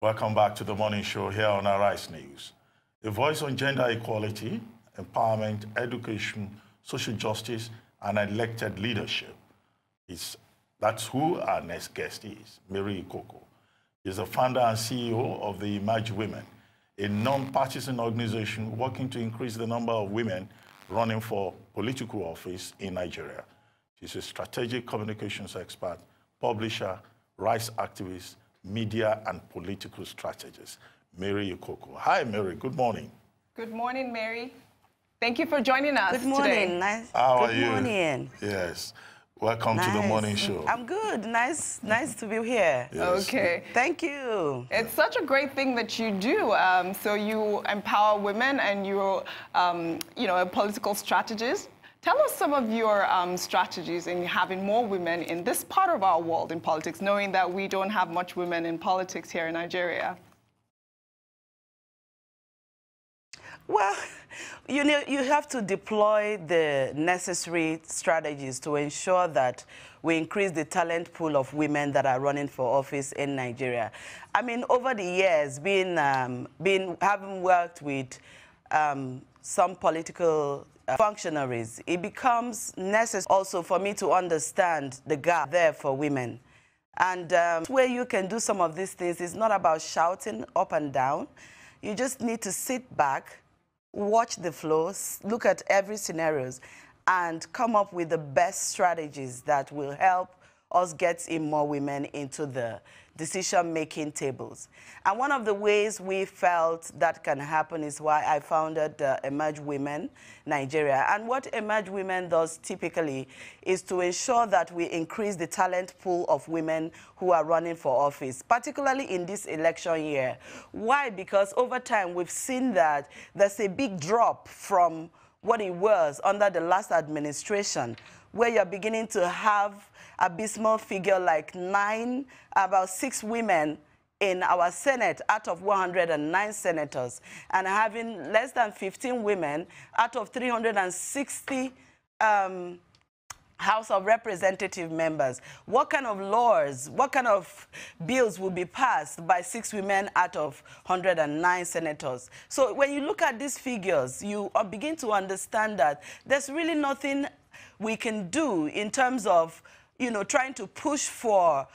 Welcome back to the morning show here on Arise News. A voice on gender equality, empowerment, education, social justice, and elected leadership. That's who our next guest is, Mary Ikoku. She's the founder and CEO of the Emerge Women, a non-partisan organization working to increase the number of women running for political office in Nigeria. She's a strategic communications expert, publisher, rights activist, media and political strategist. Mary Ikoku. Hi, Mary. Good morning. Good morning, Mary. Thank you for joining us Good morning. today. Nice. How are you? Good morning. Yes. Welcome to the morning show. I'm good. Nice to be here. Yes. Okay. Thank you. It's such a great thing that you do. So you empower women, and you're, a political strategist. Tell us some of your strategies in having more women in this part of our world in politics, knowing that we don't have much women in politics here in Nigeria. Well, you have to deploy the necessary strategies to ensure that we increase the talent pool of women that are running for office in Nigeria. I mean, over the years, having worked with some political functionaries, it becomes necessary also for me to understand the gap there for women. And where you can do some of these things is not about shouting up and down. You just need to sit back, watch the flows, look at every scenarios, and come up with the best strategies that will help us get in more women into the decision-making tables. And one of the ways we felt that can happen is why I founded Emerge Women Nigeria. And what Emerge Women does typically is to ensure that we increase the talent pool of women who are running for office, particularly in this election year. Why? Because over time we've seen that there's a big drop from what it was under the last administration, where you're beginning to have abysmal figure like about 6 women in our Senate out of 109 senators, and having less than 15 women out of 360 House of Representative members. What kind of laws, what kind of bills will be passed by 6 women out of 109 senators? So when you look at these figures, you begin to understand that there's really nothing we can do in terms of trying to push for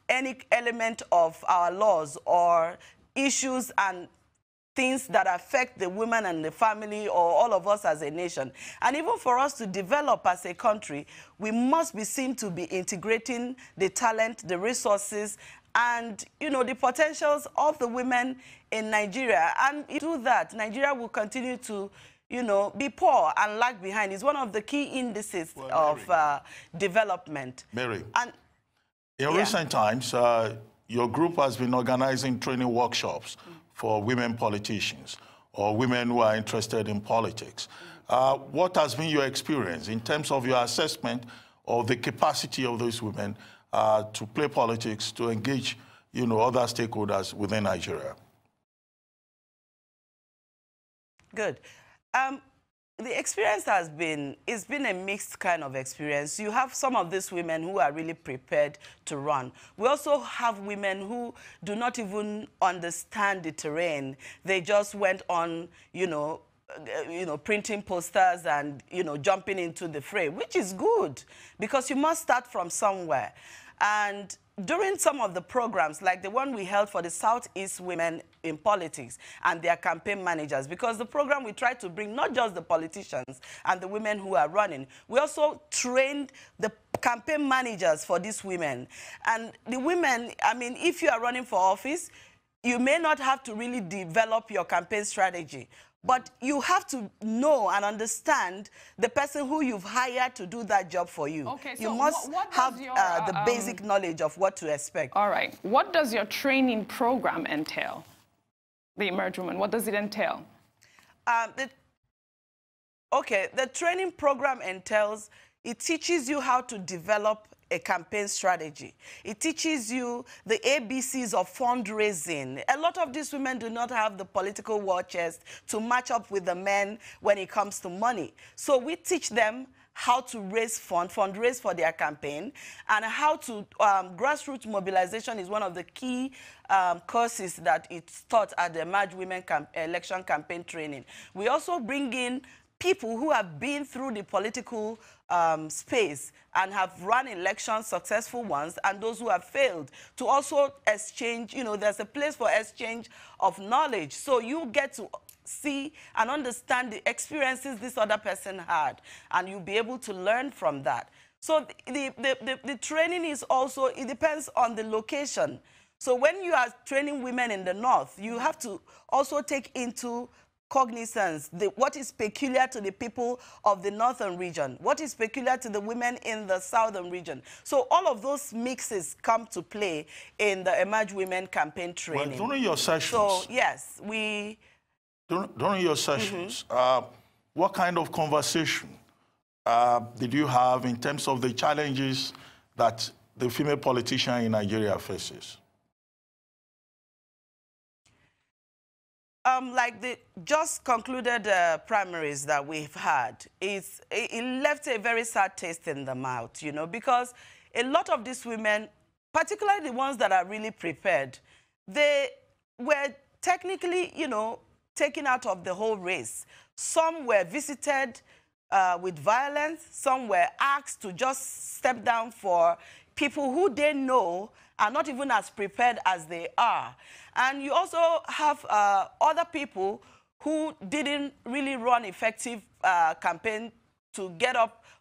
any element of our laws or issues and things that affect the women and the family or all of us as a nation. And even for us to develop as a country, we must be seen to be integrating the talent, the resources, and the potentials of the women in Nigeria. And if we do that, Nigeria will continue to be poor and lag behind. Is one of the key indices of development. Mary, and in recent times, your group has been organizing training workshops for women politicians or women who are interested in politics. What has been your experience in terms of your assessment of the capacity of those women to play politics, to engage, other stakeholders within Nigeria? Good. The experience it's been a mixed kind of experience. You have some of these women who are really prepared to run. We also have women who do not even understand the terrain. They just went on, printing posters and, jumping into the fray, which is good because you must start from somewhere. And during some of the programs, like the one we held for the Southeast Women in Politics and their campaign managers, because the program we tried to bring not just the politicians and the women who are running, we also trained the campaign managers for these women. And the women, I mean, if you are running for office, you may not have to really develop your campaign strategy, but you have to know and understand the person who you've hired to do that job for you. Okay, so you must have the basic knowledge of what to expect. All right. What does your training program entail? The Emerge Women, what does it entail? The training program entails, it teaches you how to develop a campaign strategy. It teaches you the ABCs of fundraising. A lot of these women do not have the political war chest to match up with the men when it comes to money. So we teach them how to raise fundraise for their campaign, and how to, grassroots mobilization is one of the key courses that it's taught at the Emerge Women Election Campaign Training. We also bring in people who have been through the political space and have run elections, successful ones, and those who have failed, to also exchange, you know, there's a place for exchange of knowledge. So you get to see and understand the experiences this other person had, and you'll be able to learn from that. So the training is also, it depends on the location. So when you are training women in the north, you have to also take into cognizance what is peculiar to the people of the northern region, what is peculiar to the women in the southern region. So all of those mixes come to play in the Emerge Women campaign training. Well, during your sessions, so yes, during your sessions, what kind of conversation did you have in terms of the challenges that the female politician in Nigeria faces? Like the just concluded primaries that we've had, it left a very sad taste in the mouth, you know, because a lot of these women, particularly the ones that are really prepared, they were technically, you know, taken out of the whole race. Some were visited with violence. Some were asked to just step down for people who they know are not even as prepared as they are. And you also have other people who didn't really run effective campaign to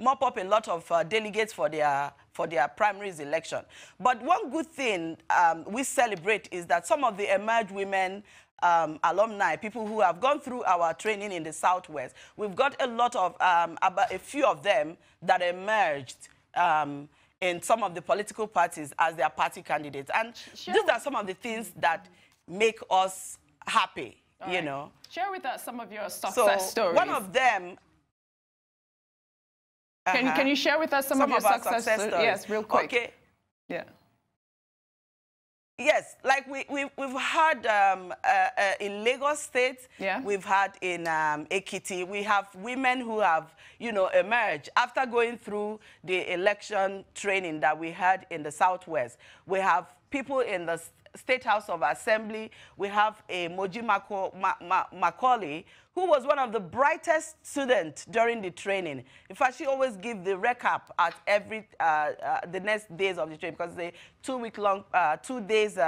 mop up a lot of delegates for their primaries election. But one good thing we celebrate is that some of the Emerge Women alumni, people who have gone through our training in the Southwest, we've got a lot of, about a few of them that emerged in some of the political parties as their party candidates. And these are some of the things that make us happy, you know. Share with us some of your success stories. One of them... Can you share with us some of your success stories? Yes, real quick. Okay. Yeah. Yes, like we've had in Lagos State, we've had in Ekiti, we have women who have, you know, emerged after going through the election training that we had in the Southwest. We have people in the State House of Assembly. We have a Moji Macaulay, who was one of the brightest students during the training. In fact, she always gives the recap at every the next days of the training, because it's a 2-week-long, 2 days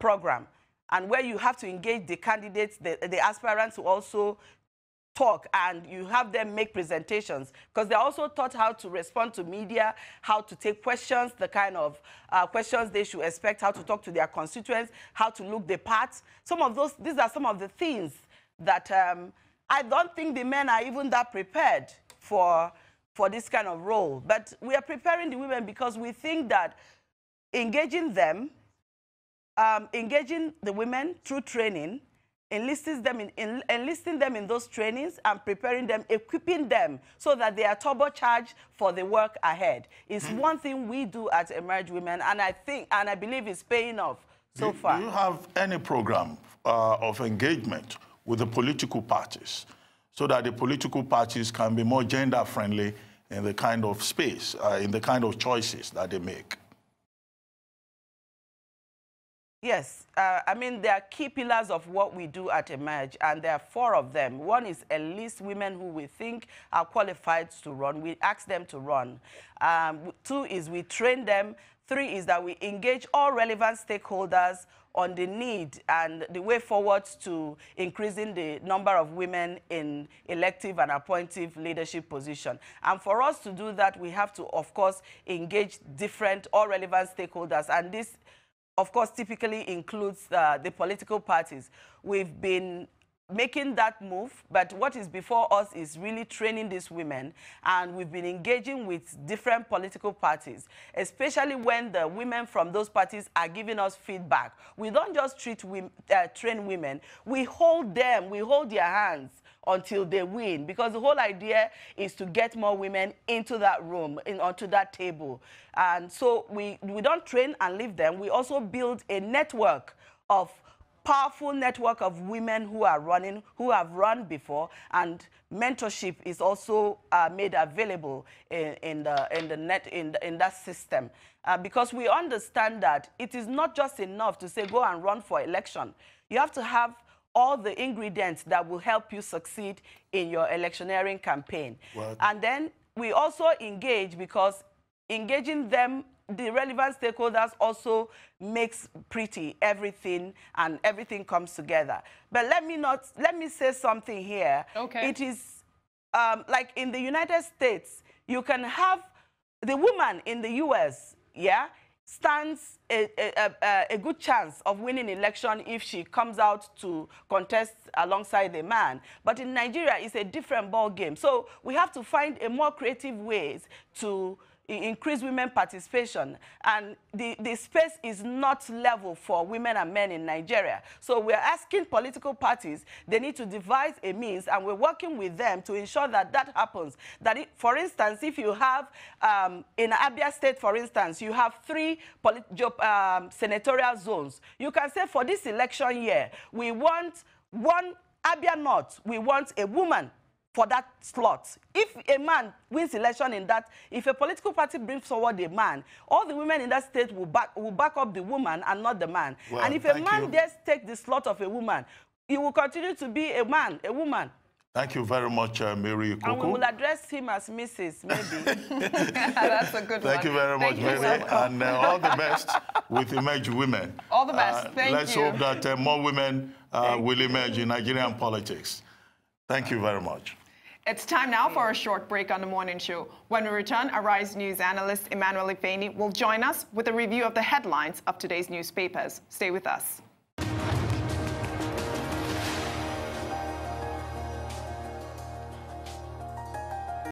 program, and where you have to engage the candidates, the aspirants, to also talk, and you have them make presentations, because they're also taught how to respond to media, how to take questions, the kind of questions they should expect, how to talk to their constituents, how to look the part. These are some of the things that I don't think the men are even that prepared for this kind of role. But we are preparing the women because we think that engaging them, engaging the women through training, enlisting them in those trainings and preparing them, equipping them so that they are turbocharged for the work ahead is one thing we do at Emerge Women, and I believe it's paying off so far. Do you have any program of engagement with the political parties so that the political parties can be more gender-friendly in the kind of space, in the kind of choices that they make? Yes, I mean, there are key pillars of what we do at Emerge, and there are 4 of them. One is enlist women who we think are qualified to run. We ask them to run. 2 is we train them. 3 is that we engage all relevant stakeholders on the need and the way forward to increasing the number of women in elective and appointive leadership position. And for us to do that, we have to, of course, engage all relevant stakeholders. And this, of course, typically includes the political parties. We've been making that move, but what is before us is really training these women, and we've been engaging with different political parties, especially when the women from those parties are giving us feedback. We don't just train women, we hold them, we hold their hands until they win, because the whole idea is to get more women into that room, onto that table. And so we don't train and leave them. We also build a network of powerful network of women who are running, who have run before, and mentorship is also made available in that system. Because we understand that it is not just enough to say go and run for election. You have to have all the ingredients that will help you succeed in your electioneering campaign. What? And then we also engage, because engaging them, the relevant stakeholders, also makes pretty everything, and everything comes together. But let me say something here. Okay. It is like in the United States, you can have the woman in the US, yeah, stands a good chance of winning election if she comes out to contest alongside a man. But in Nigeria, it's a different ball game. So we have to find a more creative ways to increase women participation, and the space is not level for women and men in Nigeria. So we're asking political parties, they need to devise a means, and we're working with them to ensure that that happens. That for instance, if you have, in Abia State, for instance, you have 3 senatorial zones. You can say for this election year, we want one Abia North, we want a woman for that slot. If a man wins election in that, if a political party brings forward a man, all the women in that state will back up the woman and not the man. Well, and if a man dares take the slot of a woman, he will continue to be a man, a woman. Thank you very much, Mary Ikoku. And we will address him as Mrs., maybe. That's a good one. Thank you very much, Mary. And all the best with Emerge Women. All the best. Thank you. Let's hope that more women will emerge in Nigerian politics. Thank you very much. It's time now for a short break on the morning show. When we return, Arise News analyst Emmanuel Ifeni will join us with a review of the headlines of today's newspapers. Stay with us.